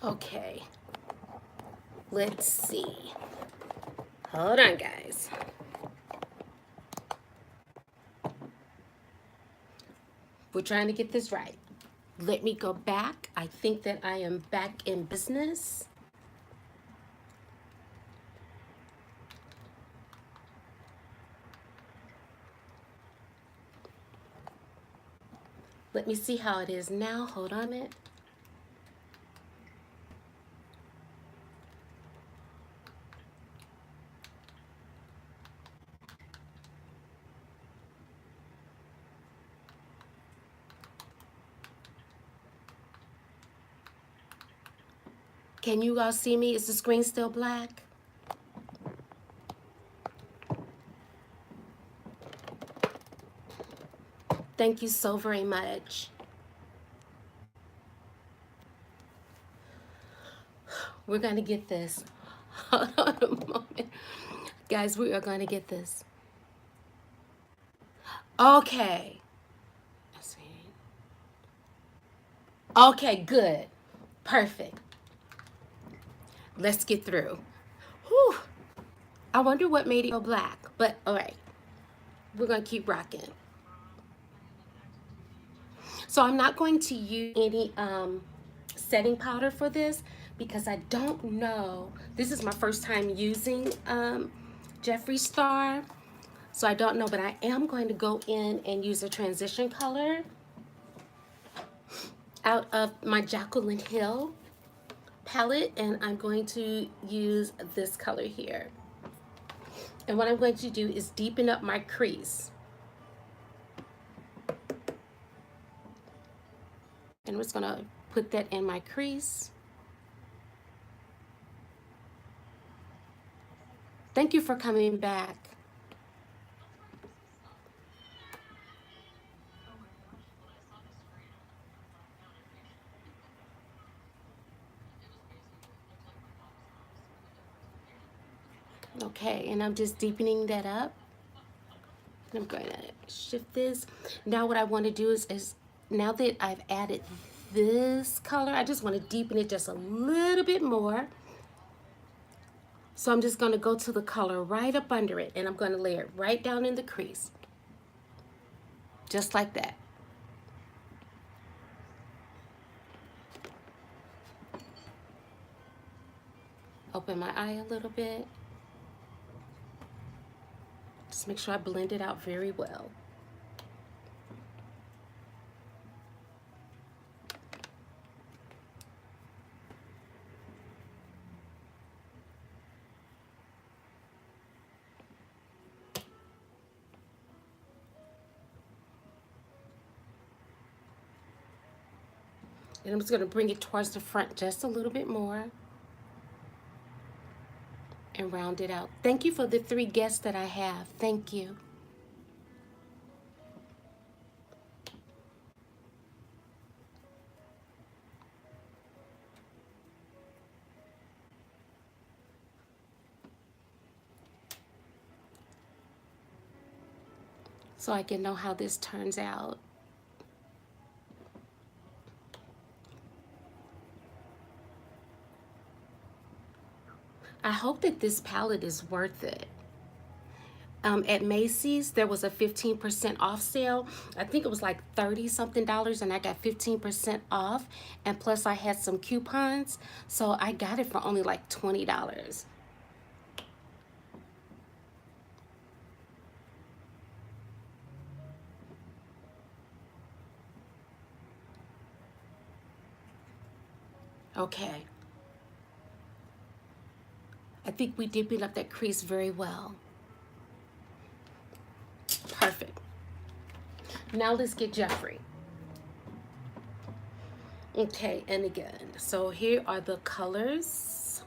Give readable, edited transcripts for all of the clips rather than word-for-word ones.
Okay, let's see. Hold on, guys. We're trying to get this right. Let me go back. I think that I am back in business. Let me see how it is now. Hold on it. Can you all see me? Is the screen still black? Thank you so very much. We're going to get this. Hold on a moment. Guys, we are going to get this. Okay. Let's see. Okay, good. Perfect. Let's get through. Whew. I wonder what made it go black, but all right. We're going to keep rocking. So I'm not going to use any setting powder for this because I don't know. This is my first time using Jeffree Star. So I don't know, but I am going to go in and use a transition color out of my Jaclyn Hill palette, and I'm going to use this color here. And what I'm going to do is deepen up my crease. And I'm just gonna put that in my crease. Thank you for coming back. Okay, and I'm just deepening that up. I'm going to shift this. Now what I want to do is now that I've added this color, I just want to deepen it just a little bit more. So I'm just going to go to the color right up under it, and I'm going to lay it right down in the crease. Just like that. Open my eye a little bit. Just make sure I blend it out very well. And I'm just going to bring it towards the front just a little bit more and round it out. Thank you for the 3 guests that I have. Thank you. So I can know how this turns out. I hope that this palette is worth it. At Macy's, there was a 15% off sale. I think it was like 30 something dollars, and I got 15% off. And plus I had some coupons. So I got it for only like $20. Okay. I think we deepened up that crease very well. Perfect. Now let's get Jeffree. Okay, and again, so here are the colors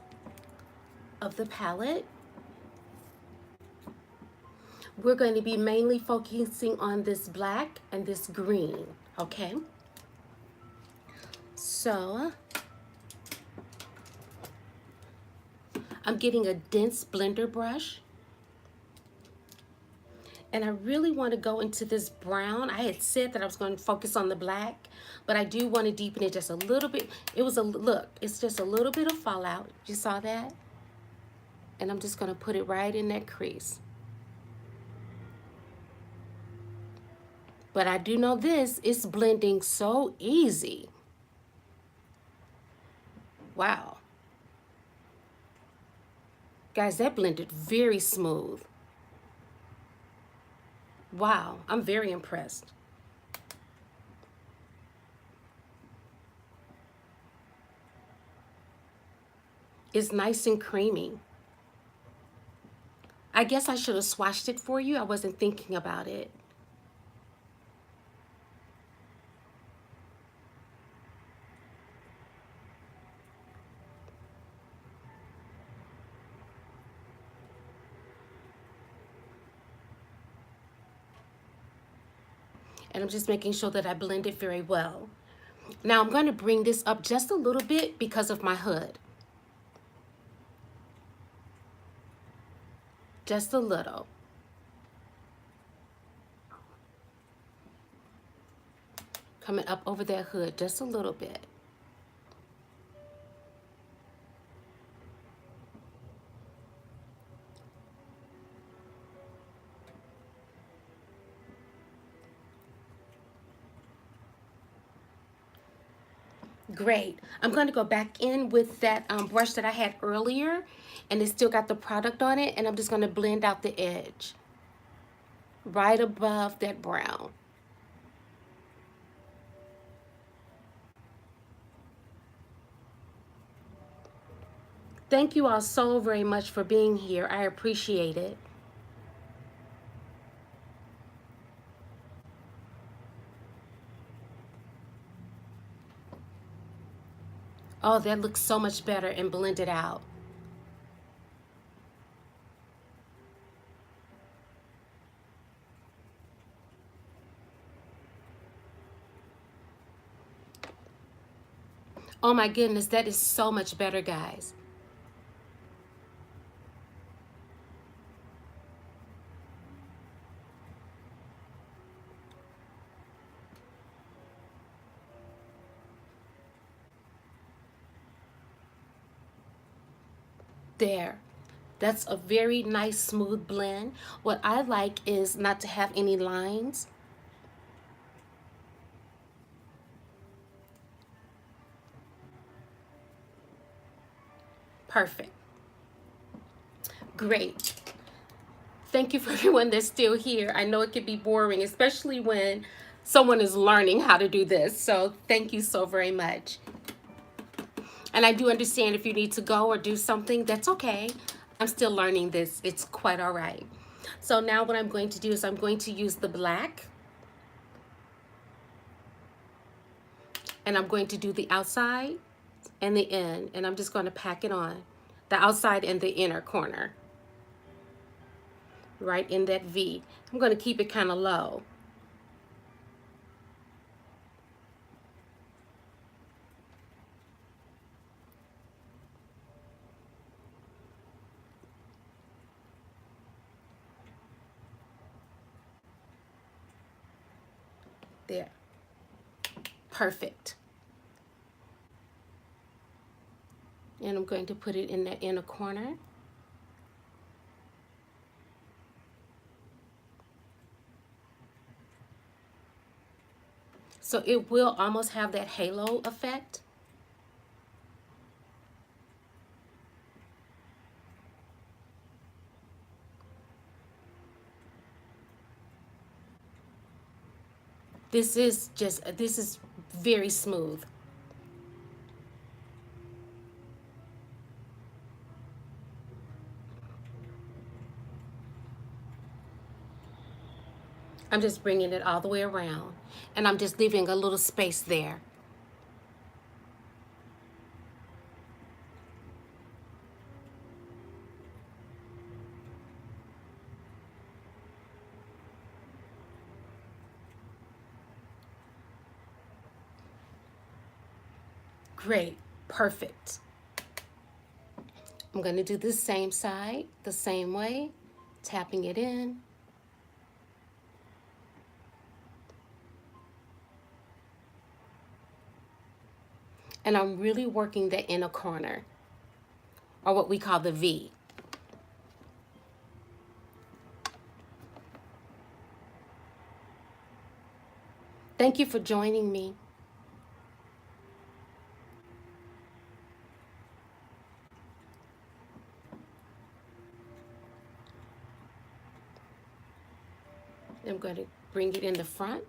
of the palette. We're going to be mainly focusing on this black and this green, okay? So I'm getting a dense blender brush, And I really want to go into this brown. I had said that I was going to focus on the black, but I do want to deepen it just a little bit. It was a look, it's just a little bit of fallout. You saw that? And I'm just going to put it right in that crease. But I do know this, it's blending so easy. Wow. Guys, that blended very smooth. Wow, I'm very impressed. It's nice and creamy. I guess I should have swatched it for you. I wasn't thinking about it. And I'm just making sure that I blend it very well. Now I'm going to bring this up just a little bit because of my hood. Just a little. Coming up over that hood just a little bit. Great. I'm going to go back in with that brush that I had earlier, and it still got the product on it, and I'm just going to blend out the edge right above that brown. Thank you all so very much for being here. I appreciate it. Oh, that looks so much better and blended out. Oh my goodness, that is so much better, guys. There. That's a very nice smooth blend. What I like is not to have any lines. Perfect. Great. Thank you for everyone that's still here. I know it can be boring, especially when someone is learning how to do this. So thank you so very much. And I do understand if you need to go or do something, that's okay. I'm still learning this. It's quite all right. So now what I'm going to do is I'm going to use the black. And I'm going to do the outside and the in. And I'm just going to pack it on. The outside and the inner corner. Right in that V. I'm going to keep it kind of low. There. Perfect. And I'm going to put it in the inner corner. So it will almost have that halo effect. This is very smooth. I'm just bringing it all the way around, and I'm just leaving a little space there. Great, perfect. I'm going to do the same side the same way, tapping it in. And I'm really working the inner corner, or what we call the V. Thank you for joining me. I'm going to bring it in the front.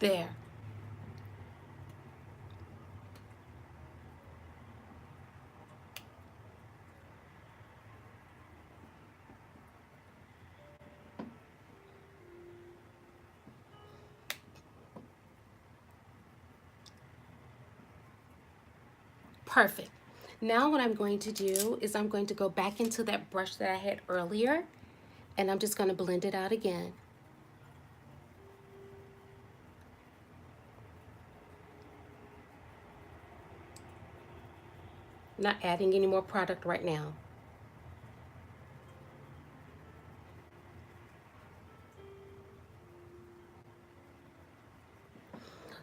There. Perfect. Now what I'm going to do is I'm going to go back into that brush that I had earlier, and I'm just going to blend it out again. Not adding any more product right now.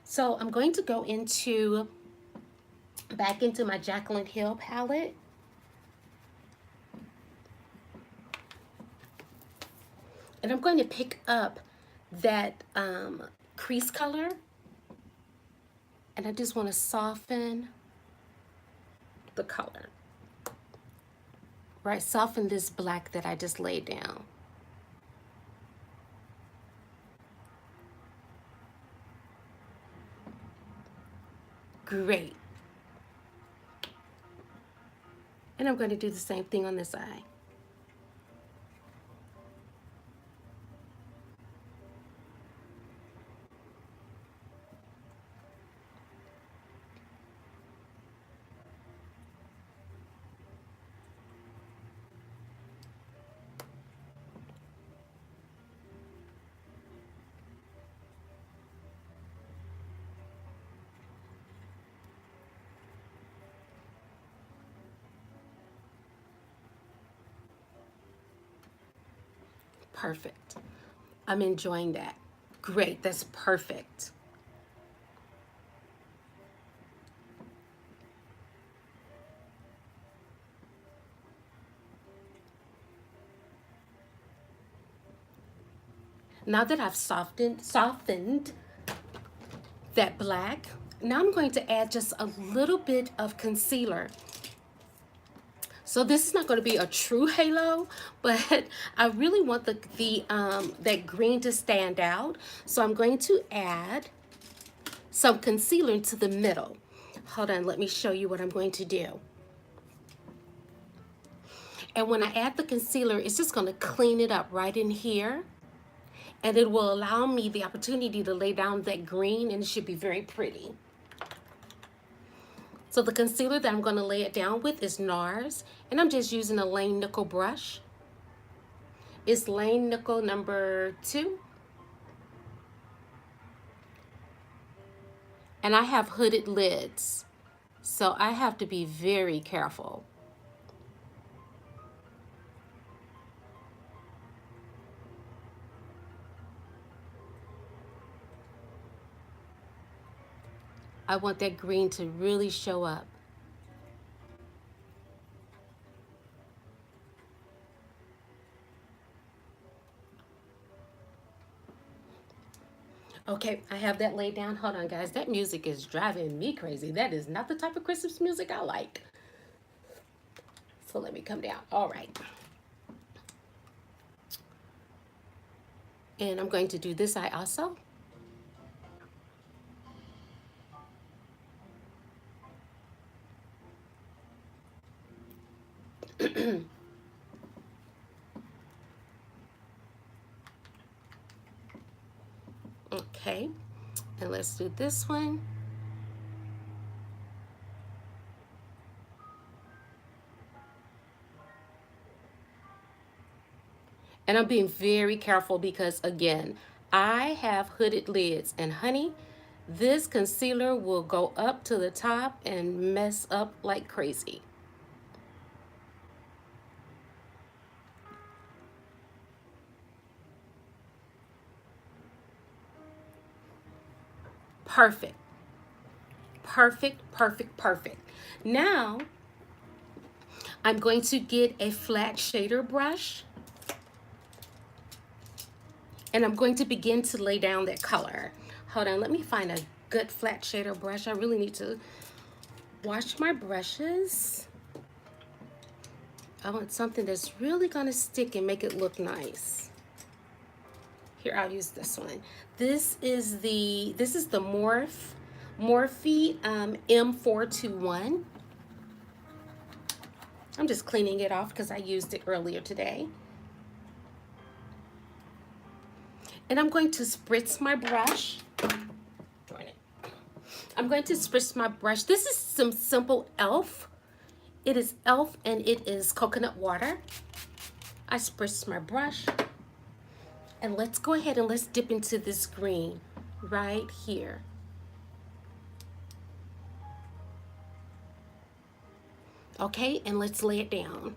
So I'm going to go back into my Jaclyn Hill palette. And I'm going to pick up that crease color. And I just want to soften the color. Right, soften this black that I just laid down. Great. And I'm going to do the same thing on this eye. Perfect. I'm enjoying that. Great, that's perfect. Now that I've softened that black, now I'm going to add just a little bit of concealer. So this is not going to be a true halo, but I really want that green to stand out. So I'm going to add some concealer into the middle. Hold on, let me show you what I'm going to do. And when I add the concealer, it's just going to clean it up right in here. And it will allow me the opportunity to lay down that green, and it should be very pretty. So the concealer that I'm going to lay it down with is NARS, and I'm just using a Lane Nickel brush. It's Lane Nickel number 2. And I have hooded lids, so I have to be very careful. I want that green to really show up. Okay, I have that laid down. Hold on, guys. That music is driving me crazy. That is not the type of Christmas music I like. So let me come down. All right. And I'm going to do this eye also. Okay, and let's do this one. And I'm being very careful because, again, I have hooded lids. And honey, this concealer will go up to the top and mess up like crazy. Perfect. Perfect, perfect, perfect. Now, I'm going to get a flat shader brush and I'm going to begin to lay down that color. Hold on, let me find a good flat shader brush. I really need to wash my brushes. I want something that's really gonna stick and make it look nice. Here, I'll use this one. This is the Morphe M421. I'm just cleaning it off because I used it earlier today. And I'm going to spritz my brush. Darn it. I'm going to spritz my brush. This is some simple e.l.f. It is e.l.f. and it is coconut water. I spritz my brush. And let's go ahead and let's dip into this green right here. Okay, and let's lay it down.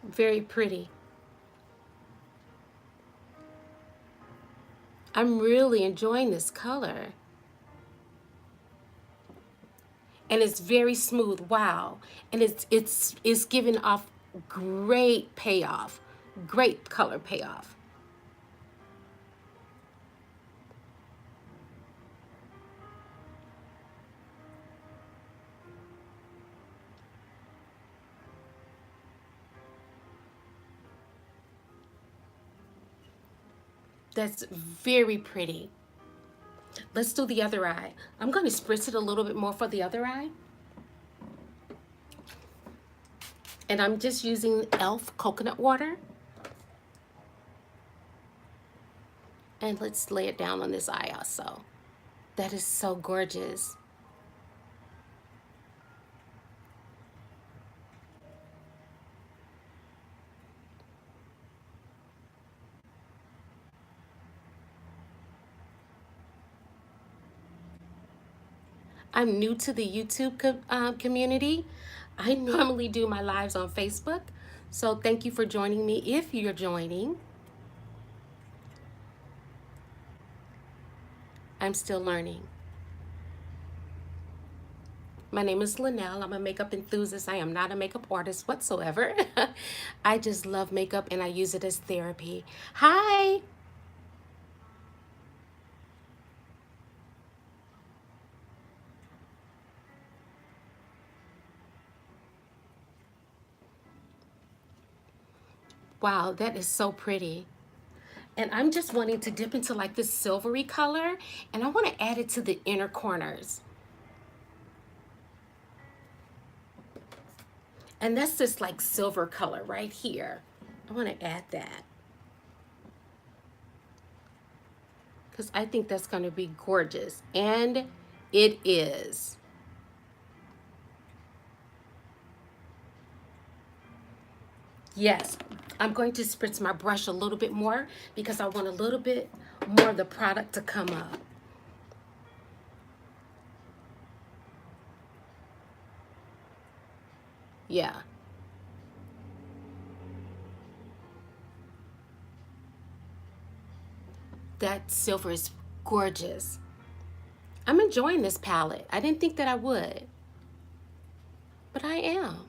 Very pretty. I'm really enjoying this color. And it's very smooth. Wow. And it's giving off great payoff. Great color payoff. That's very pretty. Let's do the other eye. I'm going to spritz it a little bit more for the other eye. And I'm just using e.l.f. coconut water. And let's lay it down on this eye also. That is so gorgeous. I'm new to the YouTube community. I normally do my lives on Facebook. So thank you for joining me if you're joining. I'm still learning. My name is Linnell. I'm a makeup enthusiast. I am not a makeup artist whatsoever. I just love makeup and I use it as therapy. Hi. Wow, that is so pretty. And I'm just wanting to dip into like this silvery color and I want to add it to the inner corners. And that's this like silver color right here. I want to add that because I think that's going to be gorgeous. And it is. Yes, I'm going to spritz my brush a little bit more because I want a little bit more of the product to come up. Yeah. That silver is gorgeous. I'm enjoying this palette. I didn't think that I would, but I am.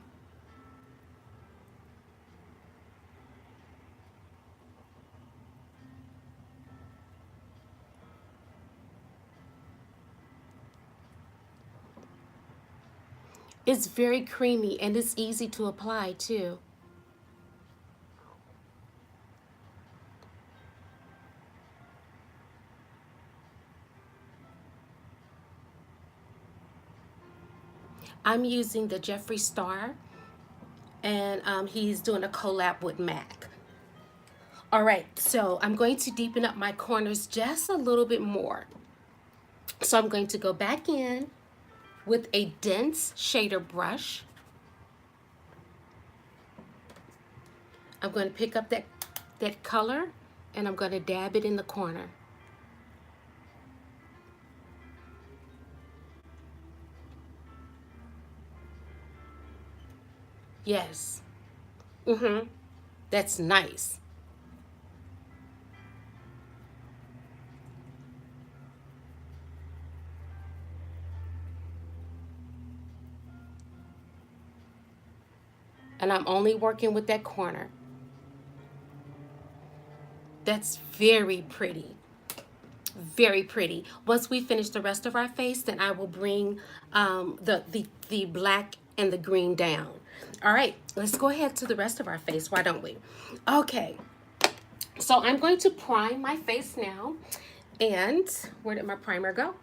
It's very creamy and it's easy to apply too. I'm using the Jeffree Star, and he's doing a collab with MAC. All right, so I'm going to deepen up my corners just a little bit more. So I'm going to go back in with a dense shader brush. I'm going to pick up that color, and I'm going to dab it in the corner. Yes. That's nice. And I'm only working with that corner. That's very pretty. Very pretty. Once we finish the rest of our face, then I will bring the black and the green down. All right, let's go ahead to the rest of our face. Why don't we? Okay, so I'm going to prime my face now. And where did my primer go?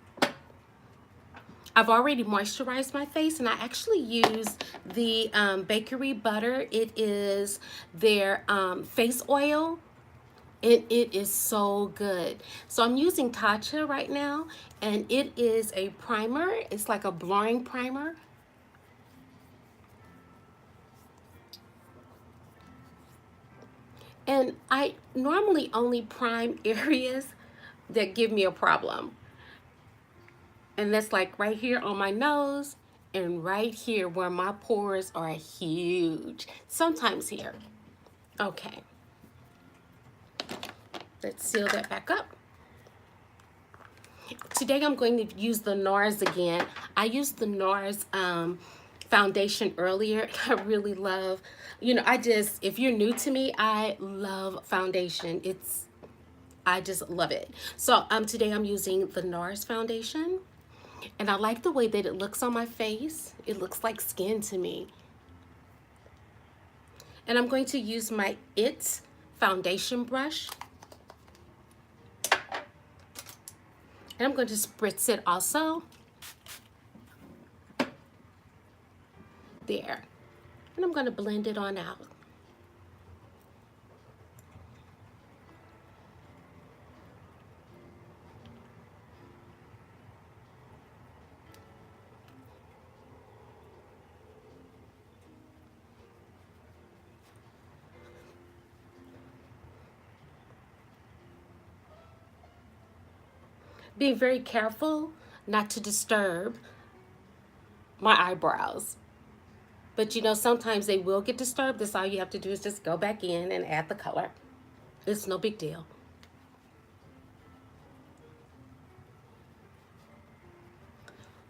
I've already moisturized my face, and I actually use the Bakery Butter. It is their face oil. It is so good. So I'm using Tatcha right now, and it is a primer. It's like a blurring primer. And I normally only prime areas that give me a problem. And that's like right here on my nose and right here where my pores are huge. Sometimes here. Okay. Let's seal that back up. Today I'm going to use the NARS again. I used the NARS foundation earlier. I really love, if you're new to me, I love foundation. I just love it. So today I'm using the NARS foundation, and I like the way that it looks on my face. It looks like skin to me. And I'm going to use my IT foundation brush. And I'm going to spritz it also. There. And I'm going to blend it on out. Being very careful not to disturb my eyebrows. But sometimes they will get disturbed. That's all you have to do is just go back in and add the color. It's no big deal.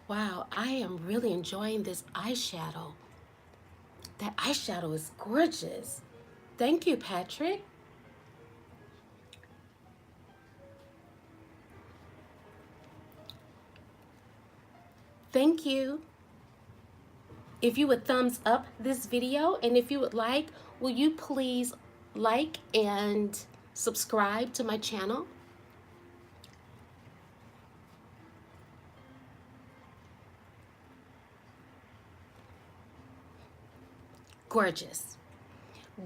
Wow, I am really enjoying this eyeshadow. That eyeshadow is gorgeous. Thank you, Patrick. Thank you. If you would thumbs up this video, and if you would like, will you please like and subscribe to my channel? Gorgeous.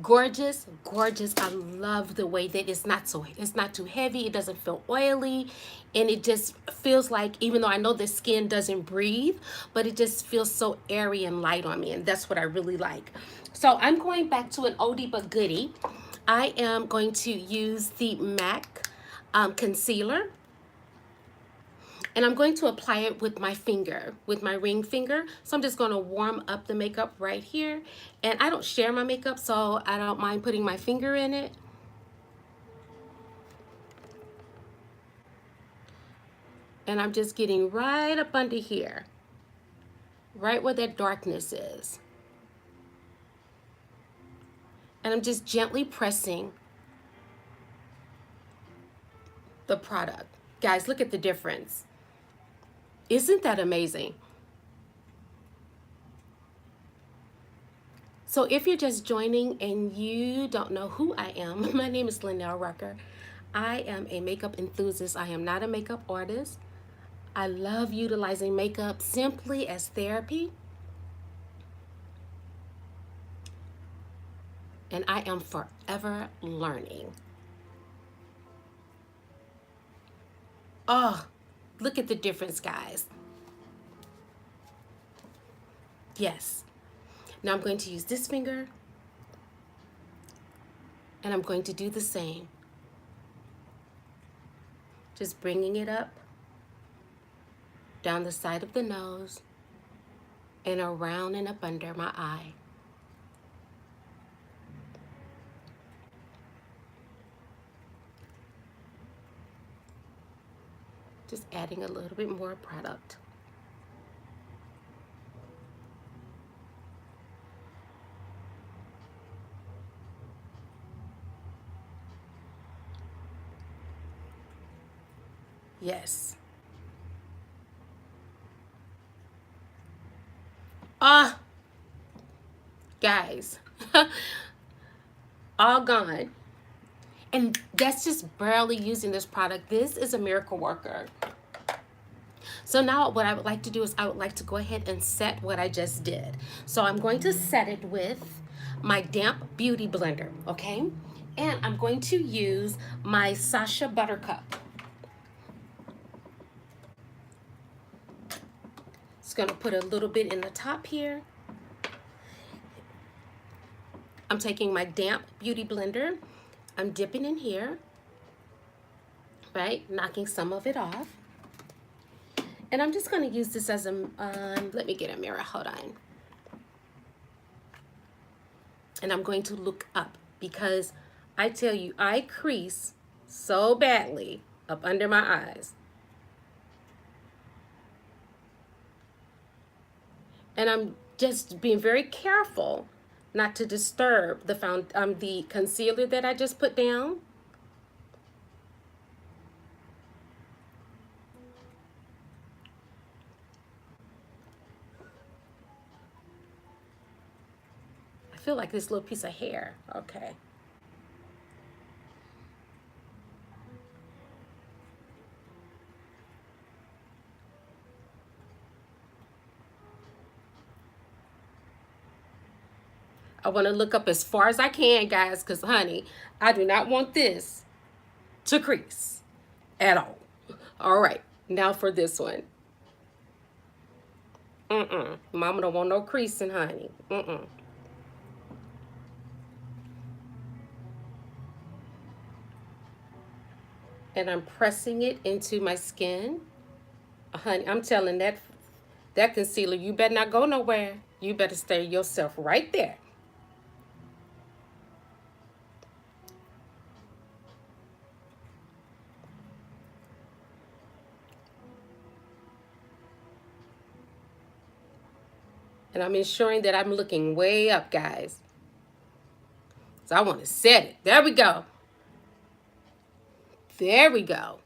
Gorgeous, gorgeous. I love the way that it's not too heavy, it doesn't feel oily, and it just feels like, even though I know the skin doesn't breathe, but it just feels so airy and light on me, and that's what I really like. So I'm going back to an oldie but goodie. I am going to use the MAC concealer. And I'm going to apply it with my finger, with my ring finger. So I'm just going to warm up the makeup right here. And I don't share my makeup, so I don't mind putting my finger in it. And I'm just getting right up under here, right where that darkness is. And I'm just gently pressing the product. Guys, look at the difference. Isn't that amazing? So if you're just joining and you don't know who I am, my name is Linnell Rucker. I am a makeup enthusiast. I am not a makeup artist. I love utilizing makeup simply as therapy. and I am forever learning. Oh, look at the difference, guys. Yes. Now I'm going to use this finger, and I'm going to do the same. Just bringing it up, down the side of the nose, and around and up under my eye. Just adding a little bit more product. Yes. Ah, guys, all gone. And that's just barely using this product. This is a miracle worker. So now what I would like to do is I would like to go ahead and set what I just did. So I'm going to set it with my damp beauty blender, okay? And I'm going to use my Sasha Buttercup. It's gonna put a little bit in the top here. I'm taking my damp beauty blender. I'm dipping in here, right? Knocking some of it off. And I'm just going to use this as a, let me get a mirror, hold on. And I'm going to look up because I tell you, I crease so badly up under my eyes. And I'm just being very careful not to disturb the concealer that I just put down. I feel like this little piece of hair. Okay. I want to look up as far as I can, guys, because, honey, I do not want this to crease at all. All right, now for this one. Mama don't want no creasing, honey. And I'm pressing it into my skin. Honey, I'm telling that concealer, you better not go nowhere. You better stay yourself right there. And I'm ensuring that I'm looking way up, guys. So I want to set it. There we go. There we go.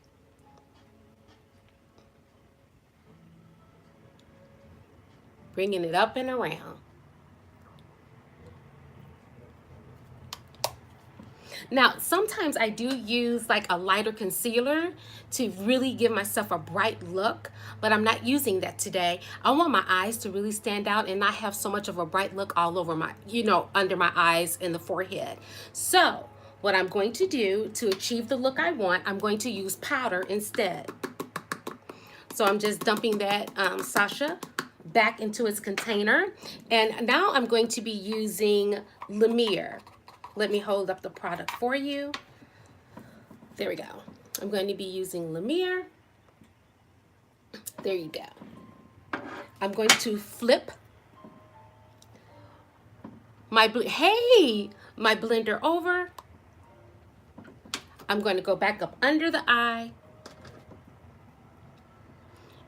Bringing it up and around. Now, sometimes I do use like a lighter concealer to really give myself a bright look, but I'm not using that today. I want my eyes to really stand out and not have so much of a bright look all over my, under my eyes and the forehead. So what I'm going to do to achieve the look I want, I'm going to use powder instead. So I'm just dumping that Sasha back into its container. And now I'm going to be using Lumiere. Let me hold up the product for you. There we go. I'm going to be using Lumiere. There you go. I'm going to flip my blender over. I'm going to go back up under the eye.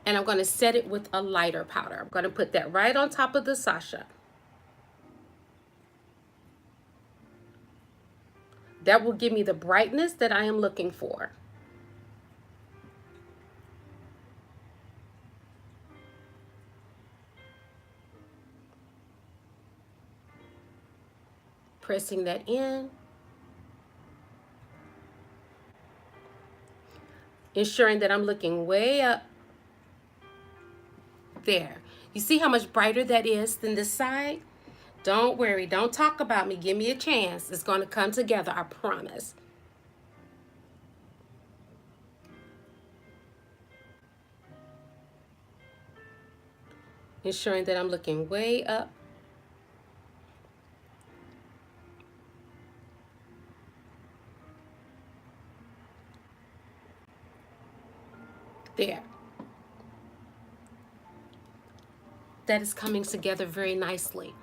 And I'm going to set it with a lighter powder. I'm going to put that right on top of the Sasha. That will give me the brightness that I am looking for. Pressing that in. Ensuring that I'm looking way up. There. You see how much brighter that is than this side? Don't worry. Don't talk about me. Give me a chance. It's going to come together. I promise. Ensuring that I'm looking way up. There. That is coming together very nicely.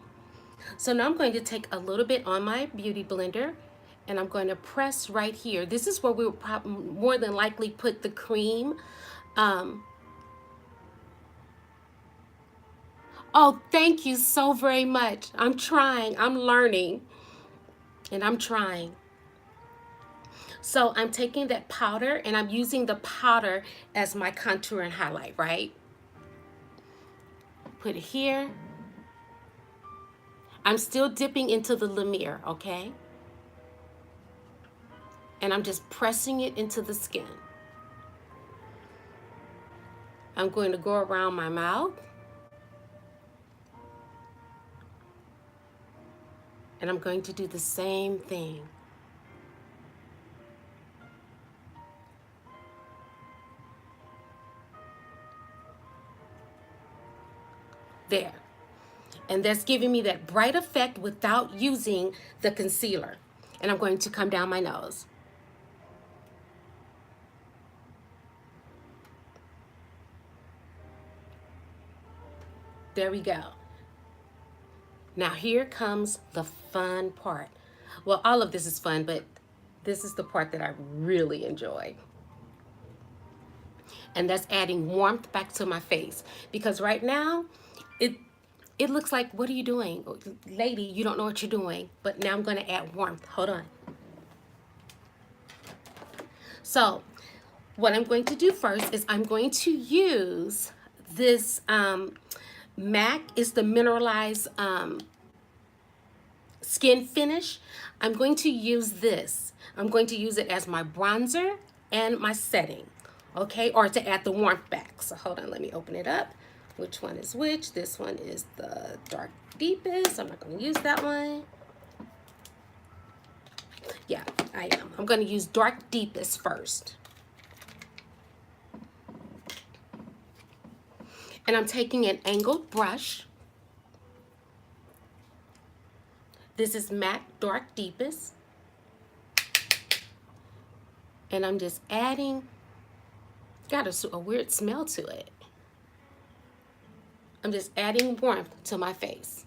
So now I'm going to take a little bit on my beauty blender and I'm going to press right here. This is where we will more than likely put the cream. Oh, thank you so very much. I'm trying, I'm learning, and I'm trying. So I'm taking that powder and I'm using the powder as my contour and highlight, right? Put it here. I'm still dipping into the Lumiere, okay? And I'm just pressing it into the skin. I'm going to go around my mouth. And I'm going to do the same thing. There. And that's giving me that bright effect without using the concealer. And I'm going to come down my nose. There we go. Now here comes the fun part. Well, all of this is fun, but this is the part that I really enjoy. And that's adding warmth back to my face. Because right now, it looks like, what are you doing? Lady, you don't know what you're doing. But now I'm going to add warmth. Hold on. So what I'm going to do first is I'm going to use this MAC. Is the mineralized skin finish. I'm going to use this. I'm going to use it as my bronzer and my setting. Okay, or to add the warmth back. So hold on, let me open it up. Which one is which? This one is the dark deepest. I'm not going to use that one. Yeah, I am. I'm going to use dark deepest first. And I'm taking an angled brush. This is MAC dark deepest. And I'm just adding, got a weird smell to it. I'm just adding warmth to my face.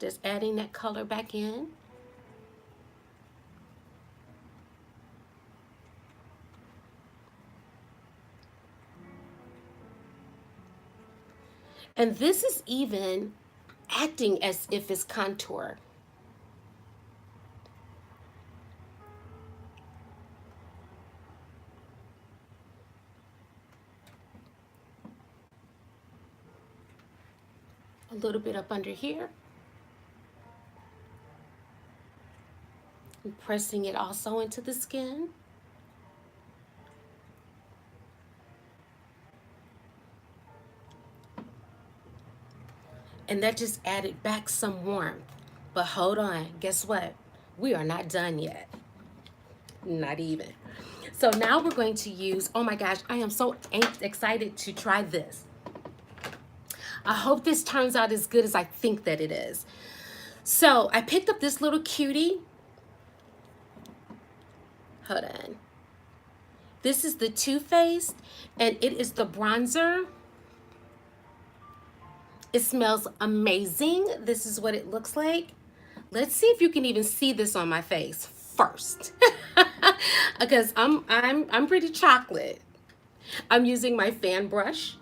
Just adding that color back in. And this is even acting as if it's contour. A little bit up under here. And pressing it also into the skin. And that just added back some warmth. But hold on, guess what? We are not done yet. Not even. So now we're going to use, oh my gosh, I am so excited to try this. I hope this turns out as good as I think that it is. So I picked up this little cutie. Hold on. This is the Too Faced, and it is the bronzer. It smells amazing. This is what it looks like. Let's see if you can even see this on my face first. Because I'm pretty chocolate. I'm using my fan brush.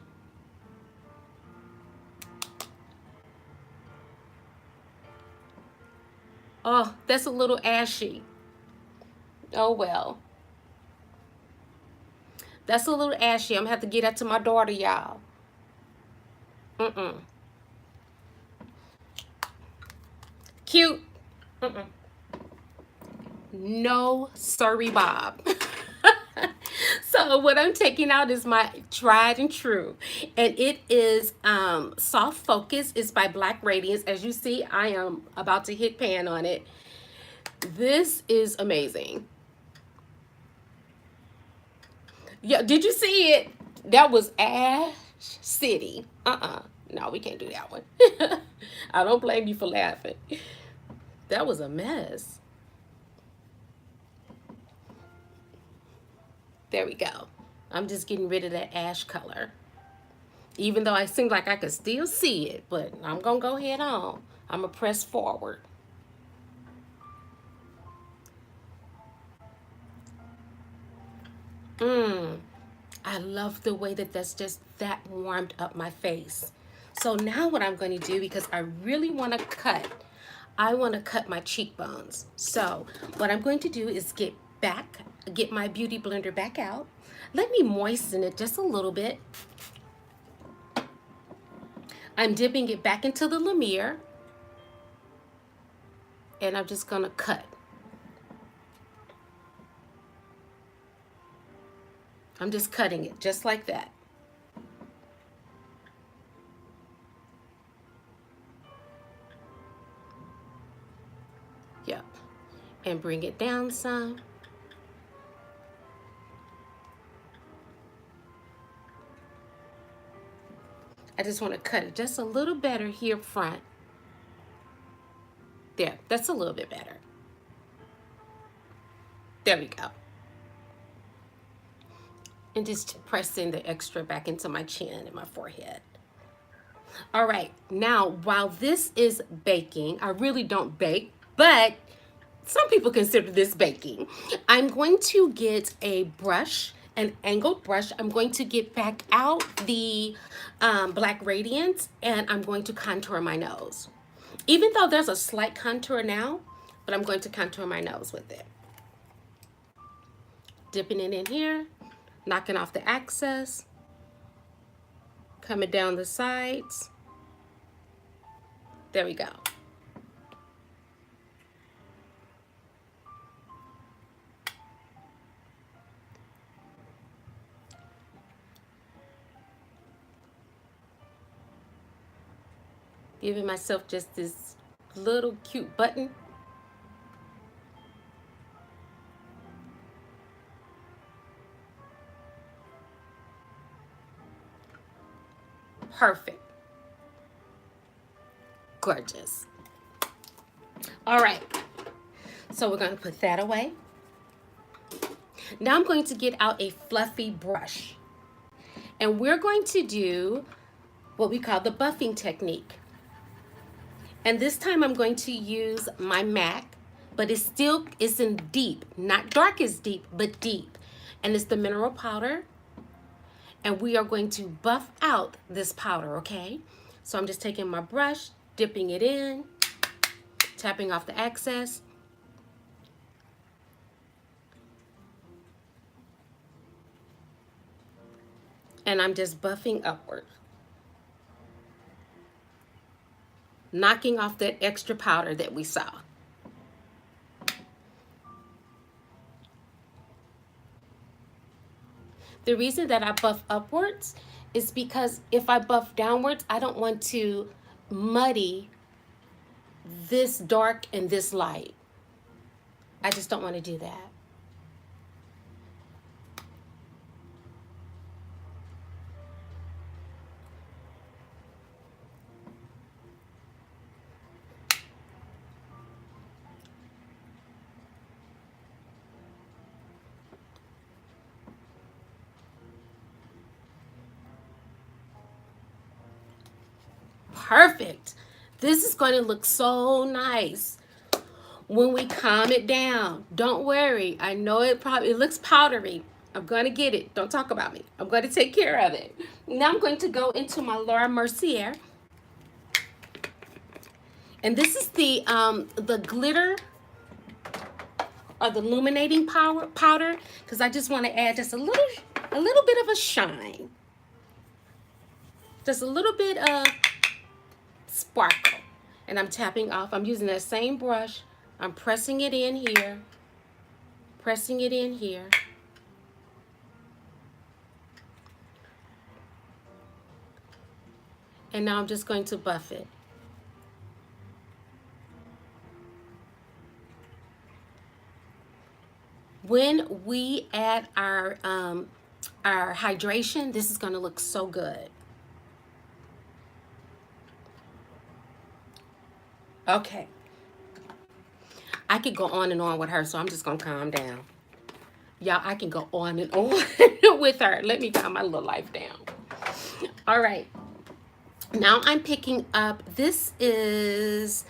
Oh, that's a little ashy. Oh well. That's a little ashy. I'm gonna have to get that to my daughter, y'all. Cute. No, sorry, Bob. So So what I'm taking out is my tried and true. And it is Soft Focus. It's by Black Radiance. As you see, I am about to hit pan on it. This is amazing. Yeah, did you see it? That was Ash City. No, we can't do that one. I don't blame you for laughing. That was a mess. There we go. I'm just getting rid of that ash color. Even though I seem like I could still see it, but I'm going to go head on. I'm going to press forward. I love the way that that's just that warmed up my face. So now what I'm going to do, because I really want to cut, I want to cut my cheekbones. So what I'm going to do is get my beauty blender back out. Let me moisten it just a little bit. I'm dipping it back into the Lumiere. And I'm just going to cut. I'm just cutting it just like that. Yep. And bring it down some. I just want to cut it just a little better here front. There, that's a little bit better. There we go. And just pressing the extra back into my chin and my forehead. All right, now while this is baking, I really don't bake, but some people consider this baking. I'm going to get a brush, an angled brush. I'm going to get back out the Black Radiance, and I'm going to contour my nose. Even though there's a slight contour now, but I'm going to contour my nose with it. Dipping it in here, knocking off the excess, coming down the sides. There we go. Giving myself just this little cute button. Perfect. Gorgeous. All right. So we're going to put that away. Now I'm going to get out a fluffy brush. And we're going to do what we call the buffing technique. And this time I'm going to use my MAC, but it's in deep, not dark as deep, but deep. And it's the mineral powder. And we are going to buff out this powder, okay? So I'm just taking my brush, dipping it in, tapping off the excess. And I'm just buffing upward. Knocking off that extra powder that we saw. The reason that I buff upwards is because if I buff downwards, I don't want to muddy this dark and this light. I just don't want to do that. Perfect. This is going to look so nice when we calm it down. Don't worry. I know it looks powdery. I'm going to get it. Don't talk about me. I'm going to take care of it. Now I'm going to go into my Laura Mercier. And this is the glitter or the illuminating powder, because I just want to add just a little bit of a shine. Just a little bit of sparkle. And I'm tapping off. I'm using that same brush. I'm pressing it in here. Pressing it in here. And now I'm just going to buff it. When we add our hydration, this is going to look so good. Okay. I could go on and on with her, so I'm just going to calm down. Y'all, I can go on and on with her. Let me calm my little life down. All right. Now I'm picking up, this is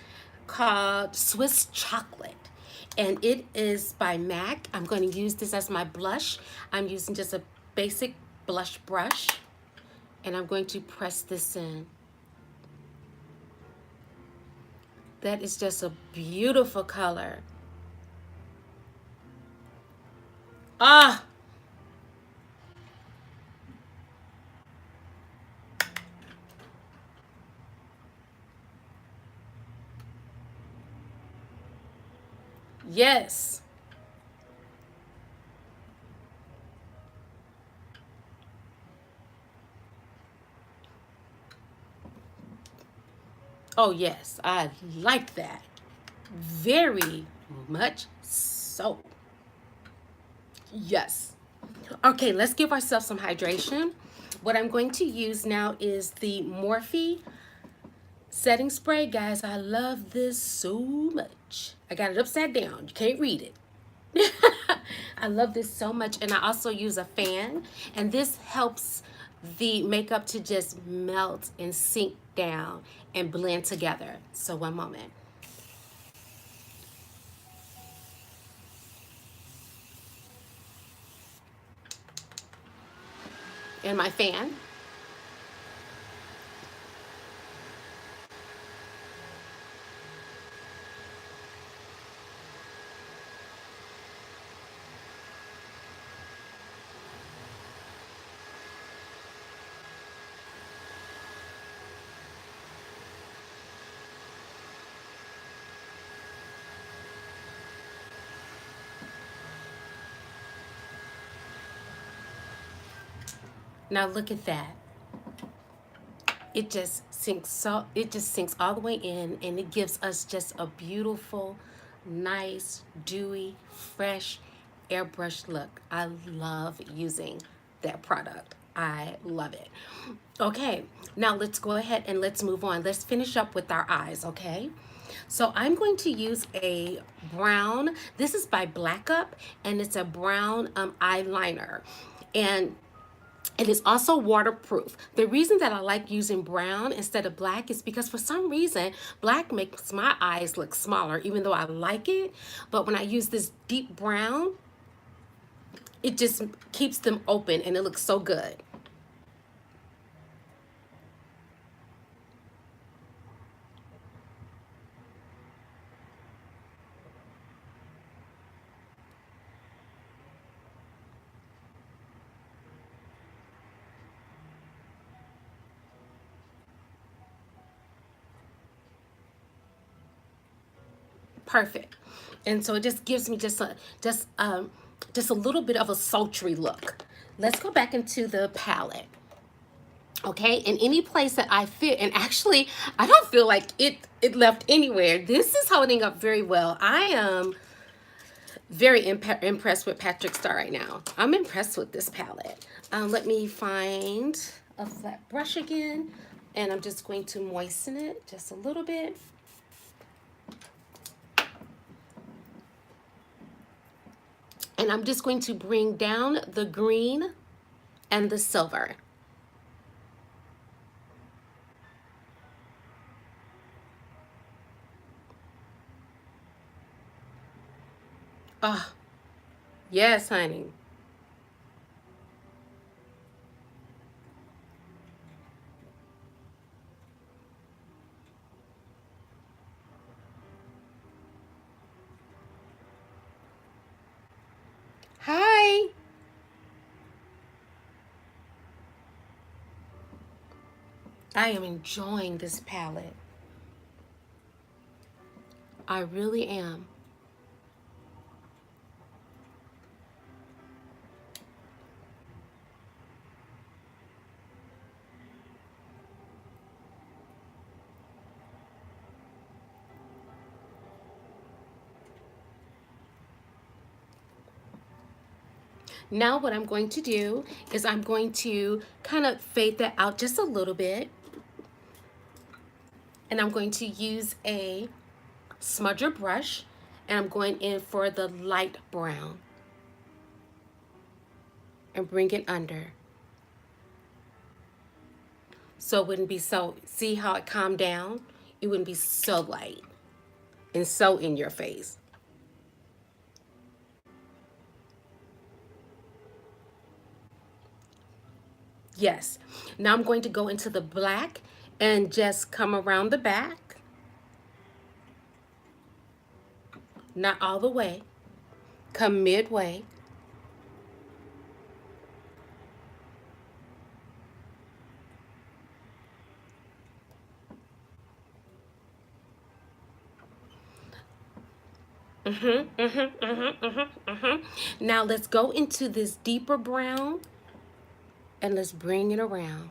called Swiss Chocolate. And it is by MAC. I'm going to use this as my blush. I'm using just a basic blush brush. And I'm going to press this in. That is just a beautiful color. Ah! Yes. Oh, yes. I like that. Very much so. Yes. Okay, let's give ourselves some hydration. What I'm going to use now is the Morphe setting spray. Guys, I love this so much. I got it upside down. You can't read it. I love this so much. And I also use a fan. And this helps the makeup to just melt and sink down and blend together. So one moment. And my fan. Now look at that. It just sinks all the way in, and it gives us just a beautiful, nice, dewy, fresh airbrush look. I love using that product. I love it. Okay, now let's go ahead and let's move on. Let's finish up with our eyes, okay? So I'm going to use a brown, this is by Black Up, and it's a brown eyeliner. And it is also waterproof. The reason that I like using brown instead of black is because for some reason, black makes my eyes look smaller, even though I like it. But when I use this deep brown, it just keeps them open and it looks so good. Perfect. And so it just gives me just a little bit of a sultry look. Let's go back into the palette. Okay, in any place that I fit, and actually I don't feel like it left anywhere. This is holding up very well. I am very impressed with Patrick Starr right now. I'm impressed with this palette. Let me find a flat brush again, and I'm just going to moisten it just a little bit. And I'm just going to bring down the green and the silver. Oh, yes, honey. Hi. I am enjoying this palette. I really am. Now what I'm going to do is I'm going to kind of fade that out just a little bit. And I'm going to use a smudger brush, and I'm going in for the light brown and bring it under. So it wouldn't be so, see how it calmed down? It wouldn't be so light and so in your face. Yes. Now I'm going to go into the black and just come around the back. Not all the way. Come midway. Now let's go into this deeper brown and let's bring it around.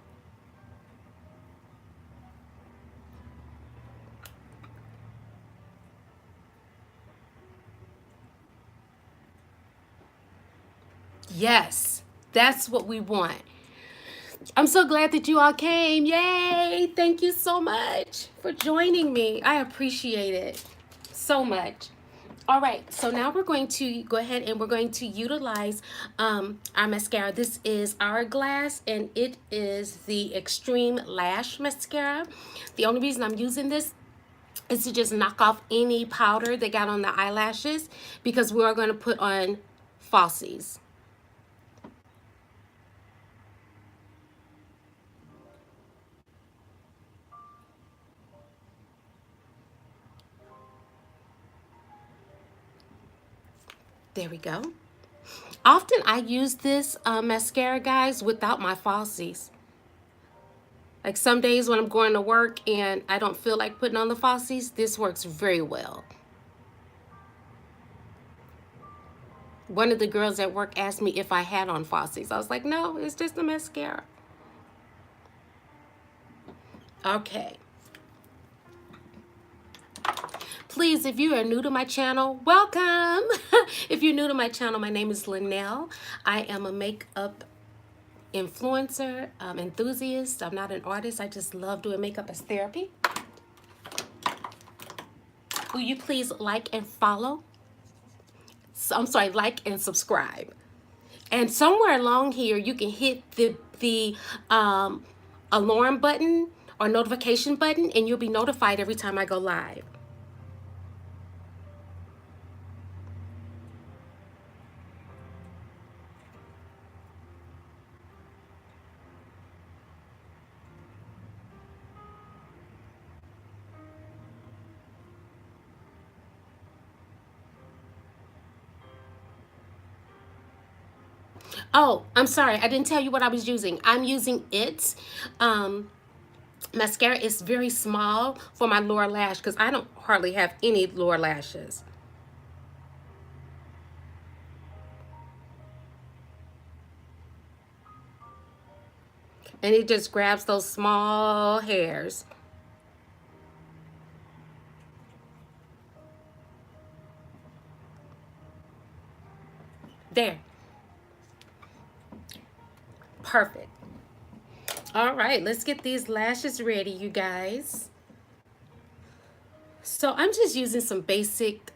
Yes, that's what we want. I'm so glad that you all came. Yay! Thank you so much for joining me. I appreciate it so much. All right, so now we're going to go ahead and we're going to utilize our mascara. This is Hourglass, and it is the Extreme Lash Mascara. The only reason I'm using this is to just knock off any powder they got on the eyelashes, because we are going to put on falsies. There we go. Often I use this mascara, guys, without my falsies. Like some days when I'm going to work and I don't feel like putting on the falsies, this works very well. One of the girls at work asked me if I had on falsies. I was like, no, it's just a mascara. Okay. Please, if you are new to my channel, welcome. If you're new to my channel, my name is Linnell. I am a makeup influencer, enthusiast. I'm not an artist. I just love doing makeup as therapy. Will you please like and follow? I'm sorry, like and subscribe. And somewhere along here, you can hit the alarm button or notification button, and you'll be notified every time I go live. Oh, I'm sorry. I didn't tell you what I was using. I'm using it. Mascara is very small for my lower lash because I don't hardly have any lower lashes. And it just grabs those small hairs. There. Perfect. All right, let's get these lashes ready, you guys. So I'm just using some basic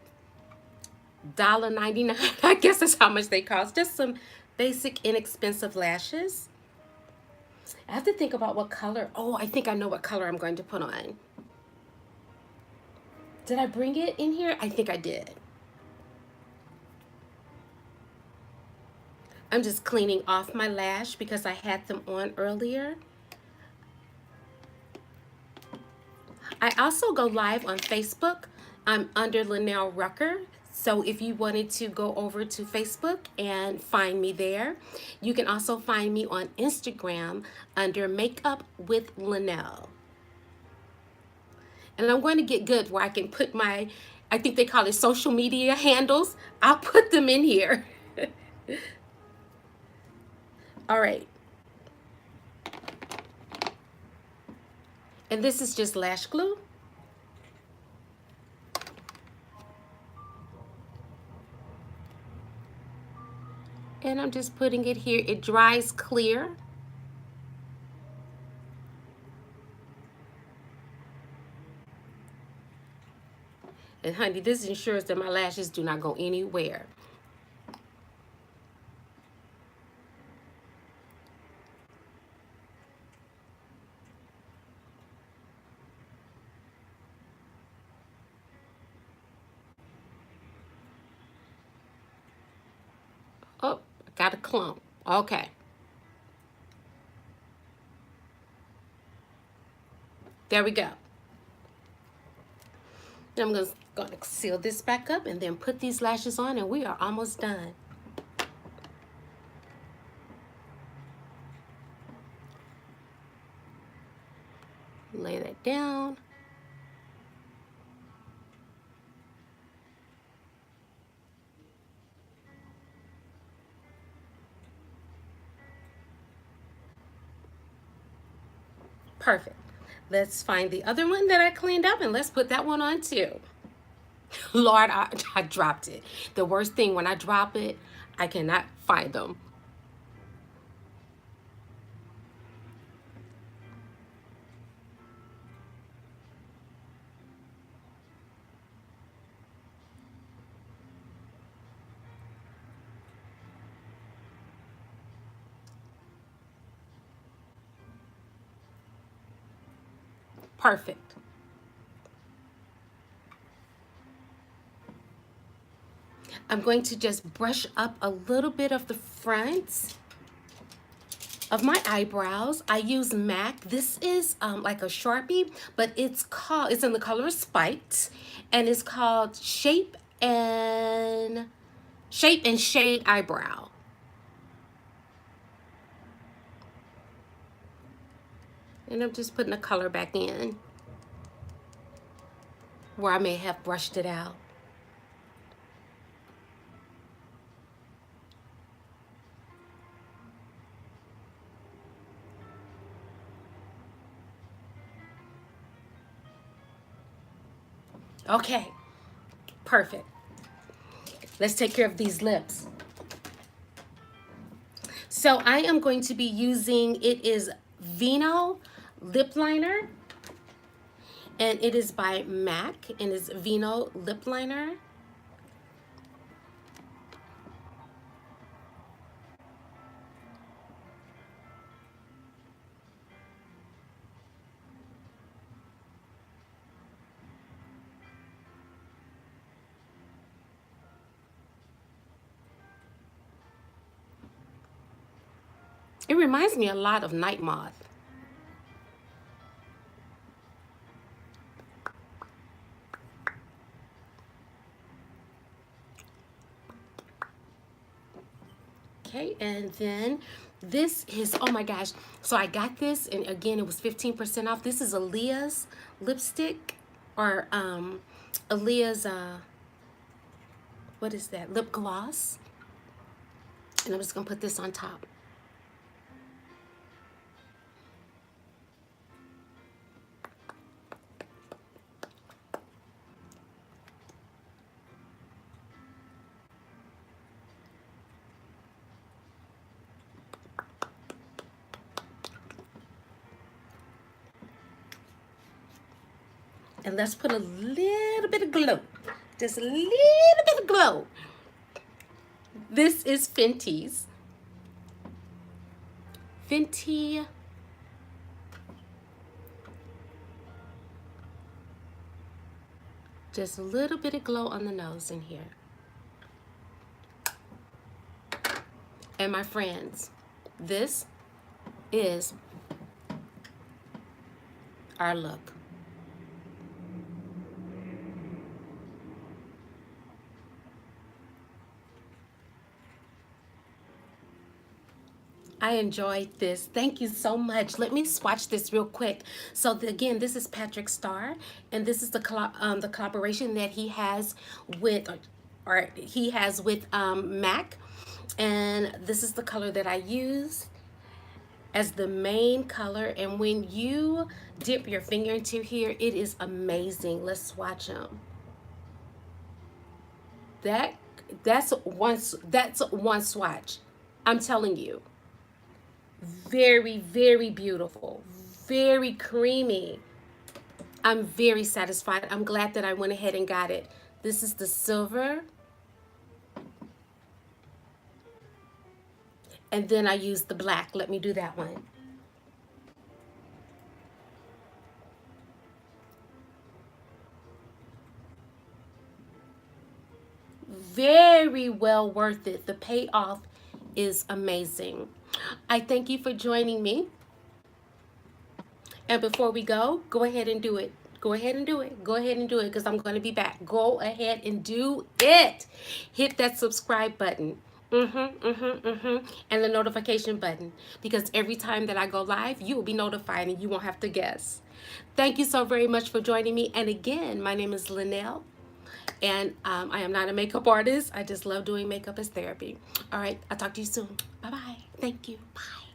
$1.99. I guess that's how much they cost. Just some basic inexpensive lashes. I have to think about what color. Oh, I think I know what color I'm going to put on. Did I bring it in here? I think I did. I'm just cleaning off my lash because I had them on earlier. I also go live on Facebook. I'm under Linnell Rucker. So if you wanted to go over to Facebook and find me there, you can also find me on Instagram under Makeup with Linnell. And I'm going to get good where I can put my, I think they call it social media handles. I'll put them in here. All right. And this is just lash glue. And I'm just putting it here. It dries clear. And honey, this ensures that my lashes do not go anywhere. Oh, got a clump. Okay. There we go. Then I'm going to seal this back up and then put these lashes on, and we are almost done. Lay that down. Perfect. Let's find the other one that I cleaned up and let's put that one on too. Lord, I dropped it. The worst thing, when I drop it, I cannot find them. Perfect. I'm going to just brush up a little bit of the front of my eyebrows. I use MAC. This is like a Sharpie, but it's in the color Spiked, and it's called Shape and Shade Eyebrow. And I'm just putting the color back in where I may have brushed it out. Okay, perfect. Let's take care of these lips. So I am going to be using, it is Vino lip liner, and it is by MAC, and it's Vino lip liner. It reminds me a lot of Night Moth. Okay, and then this is, oh my gosh. So I got this, and again, it was 15% off. This is Aaliyah's lipstick, or Aaliyah's, what is that, lip gloss. And I'm just gonna put this on top. And let's put a little bit of glow. Just a little bit of glow. This is Fenty's. Fenty. Just a little bit of glow on the nose in here. And my friends, this is our look. I enjoyed this. Thank you so much. Let me swatch this real quick. So again, this is Patrick Starr, and this is the collaboration that he has with, or he has with MAC, and this is the color that I use as the main color. And when you dip your finger into here, it is amazing. Let's swatch them. That's one swatch. I'm telling you, very, very beautiful, very creamy. I'm very satisfied. I'm glad that I went ahead and got it. This is the silver. And then I used the black. Let me do that one. Very well worth it. The payoff is amazing. I thank you for joining me. And before we go ahead and do it. Go ahead and do it. Go ahead and do it because I'm going to be back. Go ahead and do it. Hit that subscribe button. And the notification button, because every time that I go live, you will be notified and you won't have to guess. Thank you so very much for joining me. And again, my name is Linnell, and I am not a makeup artist. I just love doing makeup as therapy. All right, I'll talk to you soon. Bye-bye. Thank you. Bye.